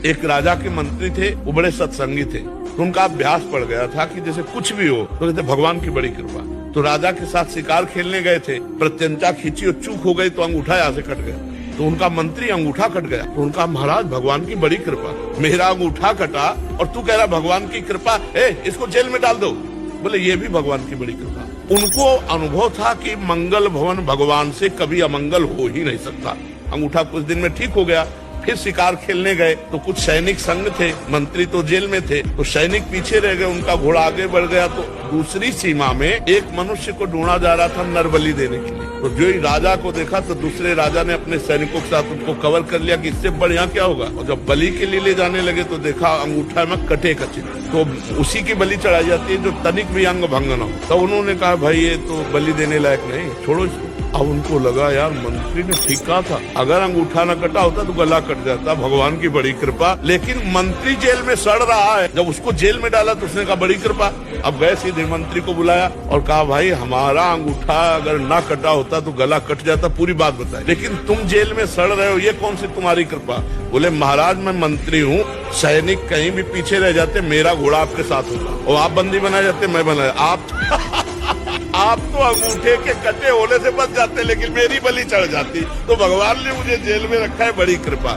एक राजा के मंत्री थे, वो बड़े सत्संगी थे, तो उनका अभ्यास पड़ गया था कि जैसे कुछ भी हो तो कहते भगवान की बड़ी कृपा। तो राजा के साथ शिकार खेलने गए थे, प्रत्यंचा खींची और चूक हो गई तो अंगूठा यहाँ से कट गया। तो उनका मंत्री अंगूठा कट गया, तो उनका महाराज भगवान की बड़ी कृपा, मेरा अंगूठा कटा और तू कह रहा भगवान की कृपा, इसको जेल में डाल दो। बोले ये भी भगवान की बड़ी कृपा। उनको अनुभव था कि मंगल भवन भगवान से कभी अमंगल हो ही नहीं सकता। अंगूठा कुछ दिन में ठीक हो गया। फिर शिकार खेलने गए तो कुछ सैनिक संग थे, मंत्री तो जेल में थे, तो सैनिक पीछे रह गए, उनका घोड़ा आगे बढ़ गया। तो दूसरी सीमा में एक मनुष्य को ढूंढा जा रहा था नरबली देने के लिए। तो जो ही राजा को देखा तो दूसरे राजा ने अपने सैनिकों के साथ उनको कवर कर लिया कि इससे बढ़िया क्या होगा। और जब बलि के लिए ले जाने लगे तो देखा अंगूठा में कटे का चिन्ह, तो उसी की बलि चढ़ाई जाती है जो तनिक भी अंग भंग न हो। तो उन्होंने कहा भाई ये तो बलि देने लायक नहीं, छोड़ो इसको। अब उनको लगा यार मंत्री ने ठीक कहा था, अगर अंगूठा न कटा होता तो गला कट जाता, भगवान की बड़ी कृपा। लेकिन मंत्री जेल में सड़ रहा है, जब उसको जेल में डाला तो उसने कहा बड़ी कृपा। अब गए सीधे मंत्री को बुलाया और कहा भाई हमारा अंगूठा अगर ना कटा होता तो गला कट जाता, पूरी बात बताई, लेकिन तुम जेल में सड़ रहे हो, ये कौन सी तुम्हारी कृपा। बोले महाराज मैं मंत्री हूँ, सैनिक कहीं भी पीछे रह जाते मेरा घोड़ा आपके साथ होता, और आप बंदी बनाए जाते मैं बनाया, आप तो अंगूठे के कटे होने से बच जाते, लेकिन मेरी बलि चढ़ जाती। तो भगवान ने मुझे जेल में रखा है, बड़ी कृपा।